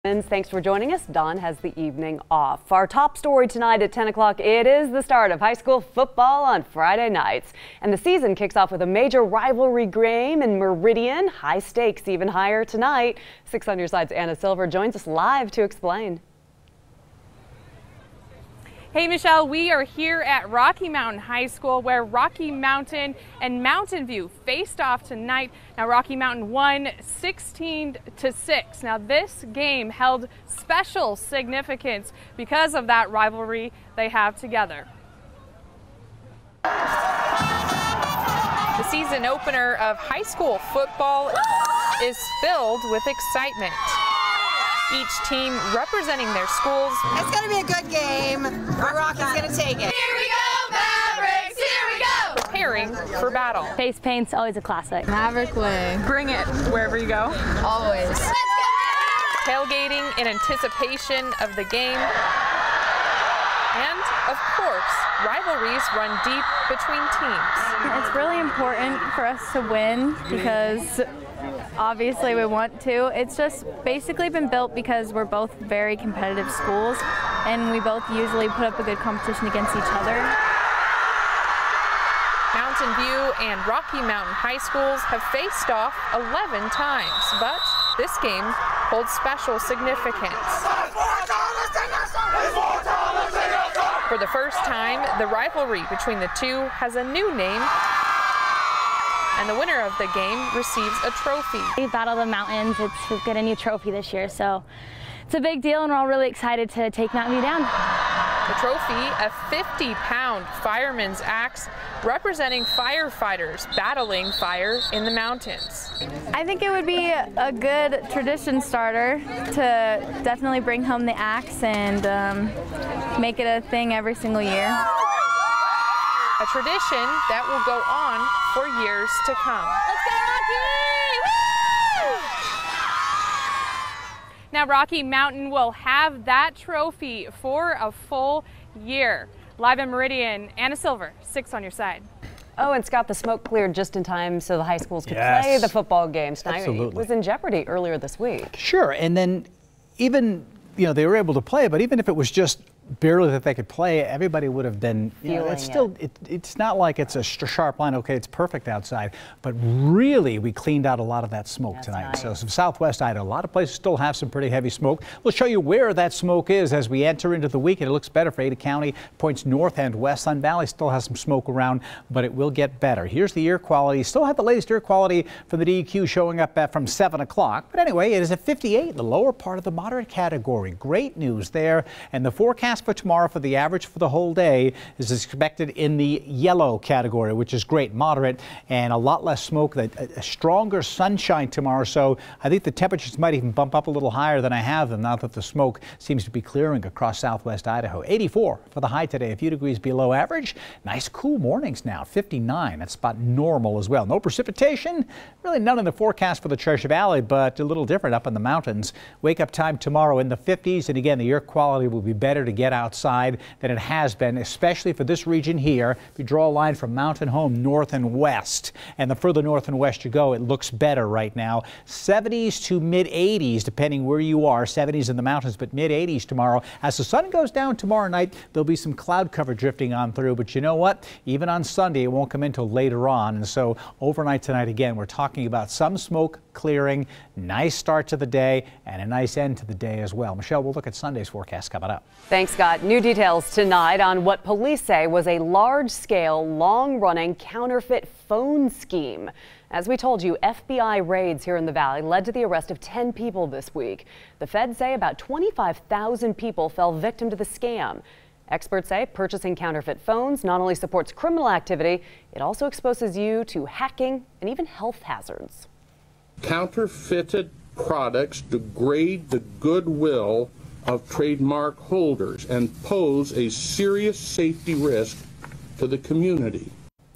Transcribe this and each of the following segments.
Thanks for joining us. Dawn has the evening off. Our top story tonight at 10 o'clock, it is the start of high school football on Friday nights. And the season kicks off with a major rivalry game in Meridian. High stakes even higher tonight. 6 on Your Side's Anna Silver joins us live to explain. Hey Michelle, we are here at Rocky Mountain High School where Rocky Mountain and Mountain View faced off tonight. Now Rocky Mountain won 16-6. Now this game held special significance because of that rivalry they have together. The season opener of high school football is filled with excitement. Each team representing their schools. It's going to be a good game, but Rocky's going to take it. Here we go, Mavericks! Here we go! Preparing for battle. Face paint's always a classic. Maverick way. Bring it wherever you go. Always. Tailgating in anticipation of the game. And, of course, rivalries run deep between teams. It's really important for us to win because obviously we want to. It's just basically been built because we're both very competitive schools and we both usually put up a good competition against each other. Mountain View and Rocky Mountain High Schools have faced off 11 times, but this game holds special significance. For the first time, the rivalry between the two has a new name, and the winner of the game receives a trophy. We battle the mountains. It's get a new trophy this year, so it's a big deal, and we're all really excited to take Mountain View down. The trophy, a 50-pound fireman's axe representing firefighters battling fire in the mountains. I think it would be a good tradition starter to definitely bring home the axe and make it a thing every single year. A tradition that will go on for years to come. Let's go, Rocky! Woo! Now Rocky Mountain will have that trophy for a full year. Live in Meridian, Anna Silver, 6 on Your Side. Oh, and Scott, the smoke cleared just in time so the high schools could play the football games tonight. Absolutely. It was in jeopardy earlier this week. Sure, and then even, they were able to play, but even if it was just barely that they could play, everybody would have been, it's still, it's not like it's a sharp line, okay, it's perfect outside, but really we cleaned out a lot of that smoke tonight. Nice. So some southwest Idaho, a lot of places still have some pretty heavy smoke. We'll show you where that smoke is as we enter into the weekend. It looks better for Ada County, points north and west. Sun Valley still has some smoke around, but it will get better. Here's the air quality. Still have the latest air quality from the DEQ showing up from 7 o'clock. But anyway, it is at 58, the lower part of the moderate category. Great news there. And the forecast for tomorrow for the average for the whole day is expected in the yellow category, which is great, moderate, and a lot less smoke, a stronger sunshine tomorrow. So I think the temperatures might even bump up a little higher than I have them now that the smoke seems to be clearing across southwest Idaho. 84 for the high today, a few degrees below average. Nice cool mornings now, 59. That's about normal as well. No precipitation, really none in the forecast for the Treasure Valley, but a little different up in the mountains. Wake up time tomorrow in the 50s, and again, the air quality will be better to get outside than it has been, especially for this region here. If you draw a line from Mountain Home north and west, and the further north and west you go, it looks better right now. 70s to mid 80s, depending where you are. 70s in the mountains, but mid 80s tomorrow. As the sun goes down tomorrow night, there'll be some cloud cover drifting on through, but you know what? Even on Sunday, it won't come in until later on. And so overnight tonight, again, we're talking about some smoke clearing, nice start to the day, and a nice end to the day as well. Michelle, we'll look at Sunday's forecast coming up. Thanks, Scott. New details tonight on what police say was a large-scale, long-running counterfeit phone scheme. As we told you, FBI raids here in the Valley led to the arrest of 10 people this week. The feds say about 25,000 people fell victim to the scam. Experts say purchasing counterfeit phones not only supports criminal activity, it also exposes you to hacking and even health hazards. Counterfeited products degrade the goodwill of trademark holders and pose a serious safety risk to the community.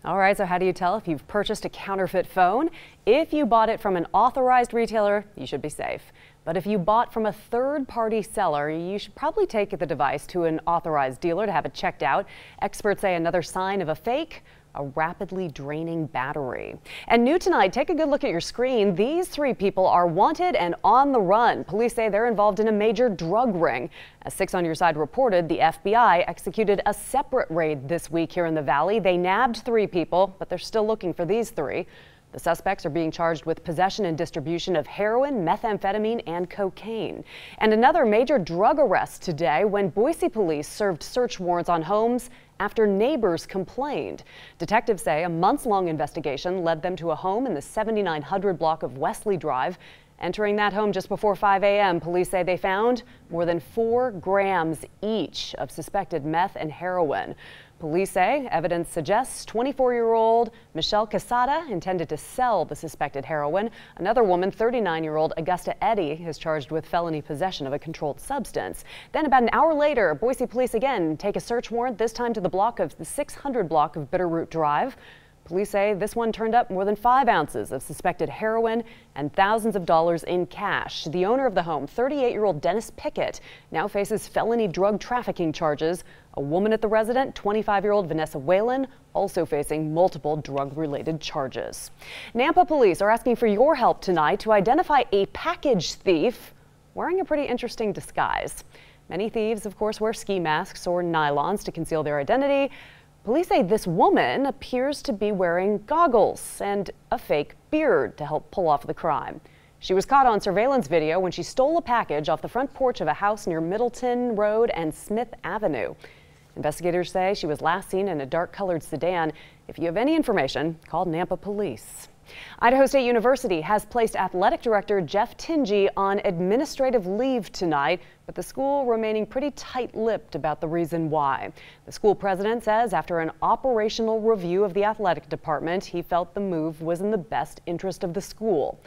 All right, so how do you tell if you've purchased a counterfeit phone? If you bought it from an authorized retailer, you should be safe. But if you bought from a third-party seller, you should probably take the device to an authorized dealer to have it checked out. Experts say another sign of a fake, a rapidly draining battery. And new tonight, take a good look at your screen. These 3 people are wanted and on the run. Police say they're involved in a major drug ring. As 6 on Your Side reported, the FBI executed a separate raid this week here in the Valley. They nabbed 3 people, but they're still looking for these 3. The suspects are being charged with possession and distribution of heroin, methamphetamine, and cocaine. And another major drug arrest today when Boise police served search warrants on homes after neighbors complained. Detectives say a months-long investigation led them to a home in the 7900 block of Wesley Drive. Entering that home just before 5 a.m., police say they found more than 4 grams each of suspected meth and heroin. Police say evidence suggests 24-year-old Michelle Casada intended to sell the suspected heroin. Another woman, 39-year-old Augusta Eddy, is charged with felony possession of a controlled substance. Then about an hour later, Boise police again take a search warrant, this time to the 600 block of Bitterroot Drive. Police say this one turned up more than 5 ounces of suspected heroin and thousands of dollars in cash. The owner of the home, 38-year-old Dennis Pickett, now faces felony drug trafficking charges. A woman at the resident, 25-year-old Vanessa Whalen, also facing multiple drug-related charges. Nampa police are asking for your help tonight to identify a package thief wearing a pretty interesting disguise. Many thieves, of course, wear ski masks or nylons to conceal their identity. Police say this woman appears to be wearing goggles and a fake beard to help pull off the crime. She was caught on surveillance video when she stole a package off the front porch of a house near Middleton Road and Smith Avenue. Investigators say she was last seen in a dark-colored sedan. If you have any information, call Nampa Police. Idaho State University has placed athletic director Jeff Tingy on administrative leave tonight, but the school remaining pretty tight-lipped about the reason why. The school president says after an operational review of the athletic department, he felt the move was in the best interest of the school.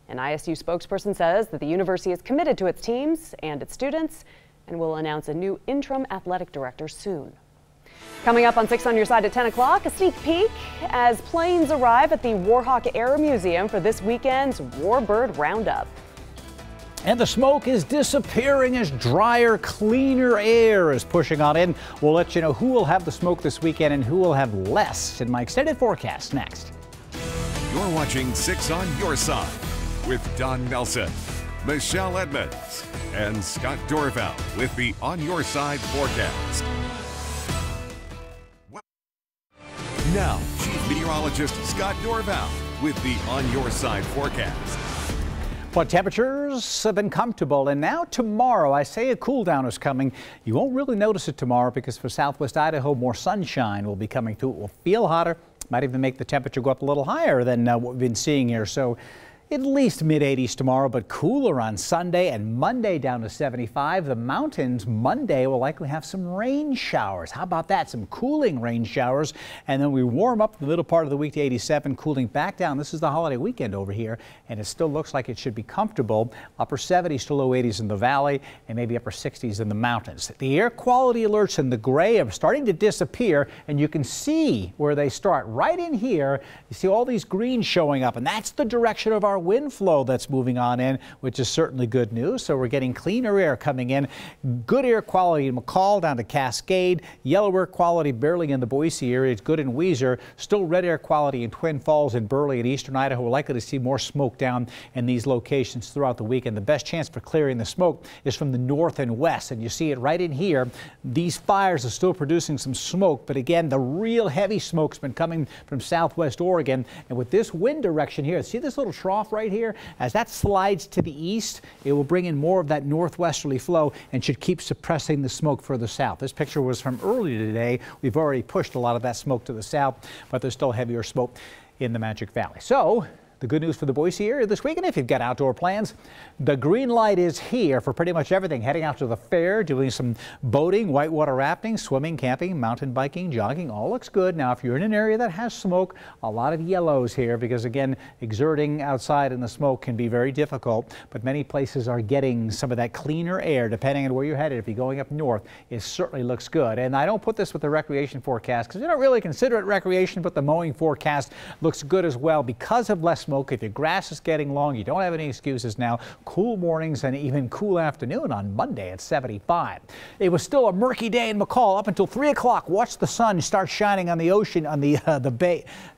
An ISU spokesperson says that the university is committed to its teams and its students and will announce a new interim athletic director soon. Coming up on 6 on Your Side at 10 o'clock, a sneak peek as planes arrive at the Warhawk Air Museum for this weekend's Warbird Roundup. And the smoke is disappearing as drier, cleaner air is pushing on in. We'll let you know who will have the smoke this weekend and who will have less in my extended forecast next. You're watching 6 on Your Side with Don Nelson, Michelle Edmonds, and Scott Dorval with the On Your Side forecast. Now, Chief Meteorologist Scott Dorval with the On Your Side forecast. Well, temperatures have been comfortable, and now tomorrow, I say a cool down is coming. You won't really notice it tomorrow because for southwest Idaho, more sunshine will be coming through. It will feel hotter, might even make the temperature go up a little higher than what we've been seeing here. So at least mid-80s tomorrow, but cooler on Sunday and Monday down to 75. The mountains Monday will likely have some rain showers. How about that? Some cooling rain showers. And then we warm up the middle part of the week to 87, cooling back down. This is the holiday weekend over here, and it still looks like it should be comfortable. Upper 70s to low 80s in the valley and maybe upper 60s in the mountains. The air quality alerts in the gray are starting to disappear, and you can see where they start. Right in here, you see all these greens showing up, and that's the direction of our wind flow that's moving on in, which is certainly good news. So we're getting cleaner air coming in. Good air quality in McCall down to Cascade. Yellow air quality barely in the Boise area. It's good in Weiser. Still red air quality in Twin Falls and Burley and eastern Idaho. We're likely to see more smoke down in these locations throughout the weekend. The best chance for clearing the smoke is from the north and west, and you see it right in here. These fires are still producing some smoke, but again, the real heavy smoke's been coming from southwest Oregon, and with this wind direction here, see this little trough right here? As that slides to the east, it will bring in more of that northwesterly flow and should keep suppressing the smoke further south. This picture was from earlier today. We've already pushed a lot of that smoke to the south, but there's still heavier smoke in the Magic Valley. So the good news for the Boise area this weekend, if you've got outdoor plans, the green light is here for pretty much everything. Heading out to the fair, doing some boating, whitewater rafting, swimming, camping, mountain biking, jogging, all looks good. Now, if you're in an area that has smoke, a lot of yellows here because, again, exerting outside in the smoke can be very difficult, but many places are getting some of that cleaner air depending on where you're headed. If you're going up north, it certainly looks good. And I don't put this with the recreation forecast because you don't really consider it recreation, but the mowing forecast looks good as well because of less smoke. If your grass is getting long, you don't have any excuses now. Cool mornings and even cool afternoon on Monday at 75. It was still a murky day in McCall up until 3 o'clock. Watch the sun start shining on the ocean, on the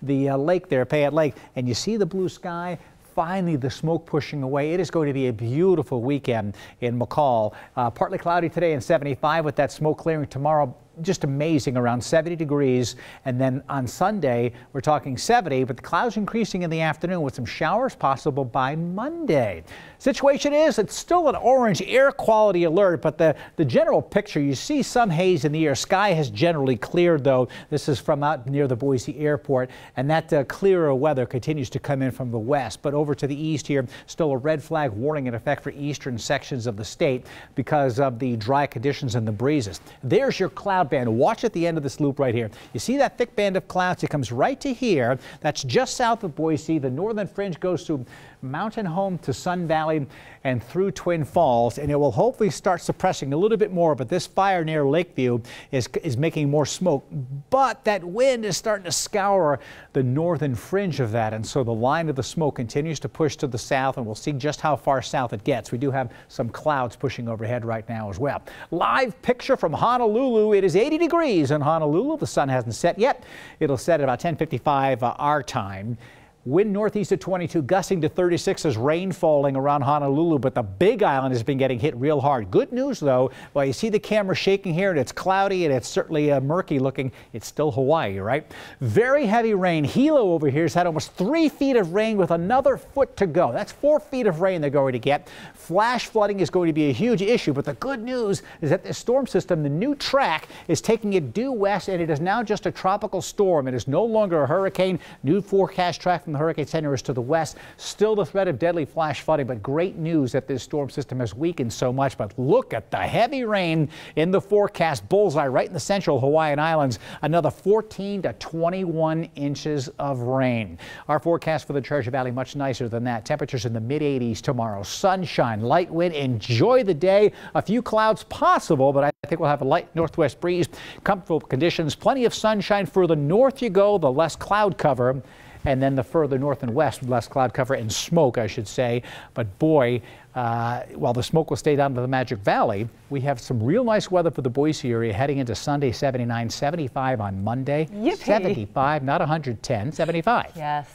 lake there, Payette Lake, and you see the blue sky. Finally, the smoke pushing away. It is going to be a beautiful weekend in McCall. Partly cloudy today and 75 with that smoke clearing tomorrow. Just amazing, around 70 degrees. And then on Sunday, we're talking 70, but the clouds increasing in the afternoon with some showers possible by Monday. Situation is, it's still an orange air quality alert, but the general picture, you see some haze in the air. Sky has generally cleared, though. This is from out near the Boise airport, and that clearer weather continues to come in from the west. But over to the east here, still a red flag warning in effect for eastern sections of the state because of the dry conditions and the breezes. There's your cloud band. Watch at the end of this loop right here. You see that thick band of clouds? It comes right to here. That's just south of Boise. The northern fringe goes through Mountain Home to Sun Valley and through Twin Falls, and it will hopefully start suppressing a little bit more, but this fire near Lakeview is making more smoke, but that wind is starting to scour the northern fringe of that, and so the line of the smoke continues to push to the south, and we'll see just how far south it gets. We do have some clouds pushing overhead right now as well. Live picture from Honolulu. It is 80 degrees in Honolulu. The sun hasn't set yet. It'll set at about 10:55 our time. Wind northeast at 22, gusting to 36 as rain falling around Honolulu, but the Big Island has been getting hit real hard. Good news, though, while you see the camera shaking here and it's cloudy and it's certainly murky looking, it's still Hawaii, right? Very heavy rain. Hilo over here has had almost 3 feet of rain with another foot to go. That's 4 feet of rain they're going to get. Flash flooding is going to be a huge issue, but the good news is that the storm system, the new track, is taking it due west, and it is now just a tropical storm. It is no longer a hurricane. New forecast track from the Hurricane Center is to the west. Still the threat of deadly flash flooding, but great news that this storm system has weakened so much. But look at the heavy rain in the forecast. Bullseye right in the central Hawaiian Islands. Another 14 to 21 inches of rain. Our forecast for the Treasure Valley much nicer than that. Temperatures in the mid-80s tomorrow. Sunshine, light wind. Enjoy the day. A few clouds possible, but I think we'll have a light northwest breeze. Comfortable conditions. Plenty of sunshine. Further north you go, the less cloud cover. And then the further north and west, less cloud cover and smoke, I should say. But boy, while the smoke will stay down to the Magic Valley, we have some real nice weather for the Boise area heading into Sunday. 79, 75 on Monday. Yippee. 75, not 110, 75. Yes.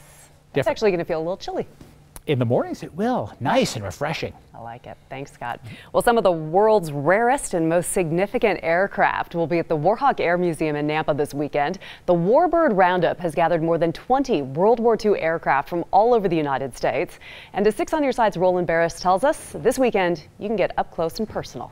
It's actually going to feel a little chilly. In the mornings, it will. Nice and refreshing. I like it. Thanks, Scott. Well, some of the world's rarest and most significant aircraft will be at the Warhawk Air Museum in Nampa this weekend. The Warbird Roundup has gathered more than 20 World War II aircraft from all over the United States. And as 6 on Your Side's Roland Barris tells us, this weekend you can get up close and personal.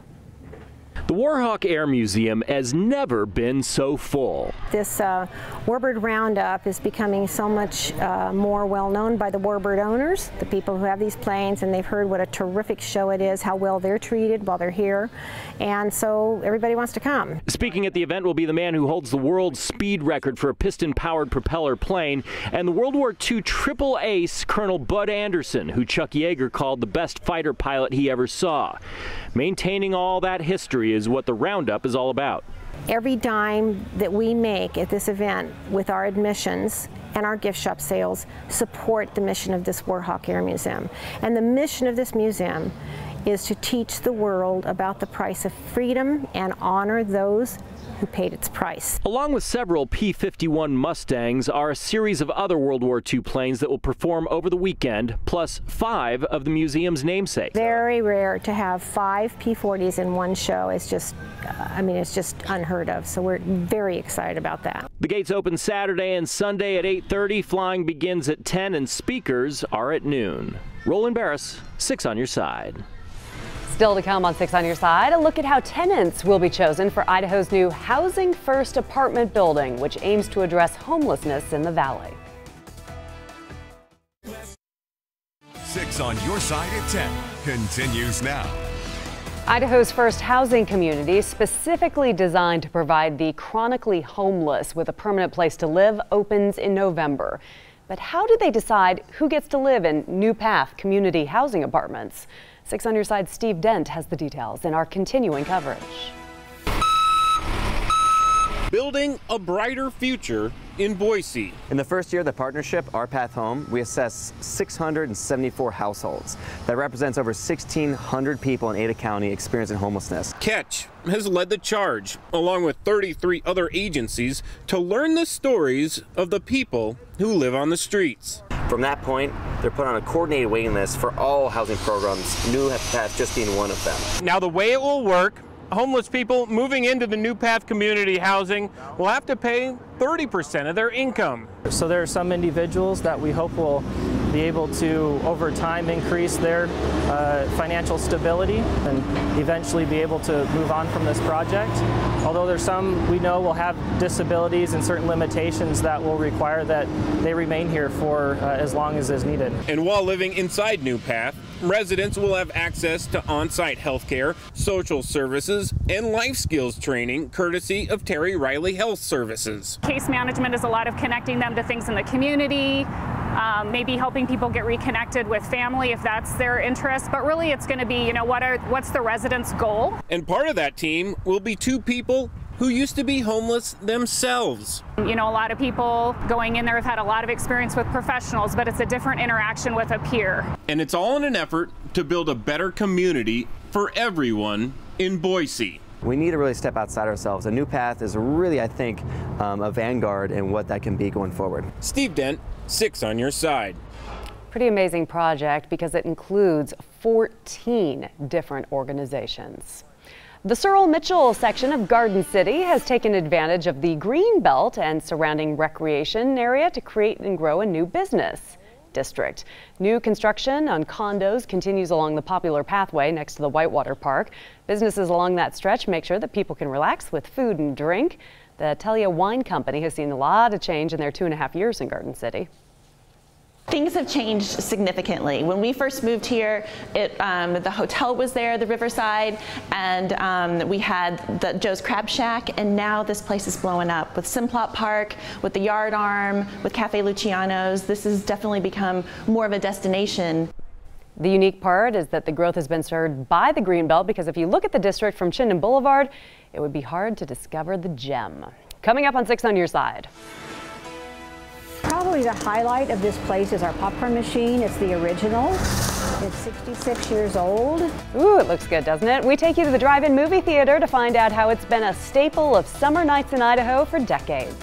The Warhawk Air Museum has never been so full. This Warbird Roundup is becoming so much more well known by the Warbird owners, the people who have these planes, and they've heard what a terrific show it is, how well they're treated while they're here, and so everybody wants to come. Speaking at the event will be the man who holds the world's speed record for a piston-powered propeller plane, and the World War II triple ace Colonel Bud Anderson, who Chuck Yeager called the best fighter pilot he ever saw. Maintaining all that history is what the Roundup is all about. Every dime that we make at this event with our admissions and our gift shop sales support the mission of this Warhawk Air Museum. And the mission of this museum is to teach the world about the price of freedom and honor those who paid its price. Along with several P-51 Mustangs are a series of other World War II planes that will perform over the weekend, plus 5 of the museum's namesakes. Very rare to have 5 P-40s in one show. It's just, I mean, it's just unheard of. So we're very excited about that. The gates open Saturday and Sunday at 8:30. Flying begins at 10 and speakers are at noon. Roland Barris, 6 on Your Side. Still to come on 6 on Your Side, a look at how tenants will be chosen for Idaho's new Housing First apartment building, which aims to address homelessness in the valley. 6 on Your Side at 10 continues now. Idaho's first housing community, specifically designed to provide the chronically homeless with a permanent place to live, opens in November. But how do they decide who gets to live in New Path community housing apartments? 6 on Your Side, Steve Dent has the details in our continuing coverage. building a brighter future in Boise. In the first year of the partnership, Our Path Home, we assess 674 households. That represents over 1,600 people in Ada County experiencing homelessness. Catch has led the charge, along with 33 other agencies, to learn the stories of the people who live on the streets. From that point, they're put on a coordinated waiting list for all housing programs, New Path just being one of them. Now the way it will work, homeless people moving into the New Path community housing will have to pay 30% of their income. So there are some individuals that we hope will be able to, over time, increase their financial stability and eventually be able to move on from this project. Although there's some we know will have disabilities and certain limitations that will require that they remain here for as long as is needed. And while living inside New Path, residents will have access to on-site health care, social services, and life skills training courtesy of Terry Riley Health Services. Case management is a lot of connecting them to things in the community, maybe helping people get reconnected with family if that's their interest, but really it's going to be, what's the resident's goal? And part of that team will be two people who used to be homeless themselves. A lot of people going in there have had a lot of experience with professionals, but it's a different interaction with a peer. And it's all in an effort to build a better community for everyone in Boise. We need to really step outside ourselves. A New Path is really, I think, a vanguard in what that can be going forward. Steve Dent, 6 on your side. Pretty amazing project because it includes 14 different organizations. The Searle Mitchell section of Garden City has taken advantage of the green belt and surrounding recreation area to create and grow a new business district. New construction on condos continues along the popular pathway next to the Whitewater Park. Businesses along that stretch make sure that people can relax with food and drink. The Telia Wine Company has seen a lot of change in their 2.5 years in Garden City. Things have changed significantly. When we first moved here, the hotel was there, the Riverside, and we had the Joe's Crab Shack, and now this place is blowing up with Simplot Park, with the Yard Arm, with Cafe Luciano's. This has definitely become more of a destination. The unique part is that the growth has been spurred by the Greenbelt because if you look at the district from Chinden Boulevard, it would be hard to discover the gem. Coming up on 6 on Your Side. Probably the highlight of this place is our popcorn machine. It's the original. It's 66 years old. Ooh, it looks good, doesn't it? We take you to the drive-in movie theater to find out how it's been a staple of summer nights in Idaho for decades.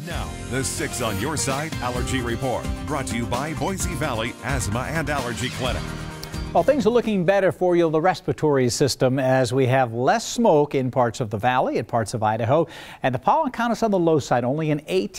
Now, the 6 on Your Side Allergy Report, brought to you by Boise Valley Asthma and Allergy Clinic. Well, things are looking better for you, the respiratory system, as we have less smoke in parts of the valley and parts of Idaho. And the pollen count is on the low side, only an 8.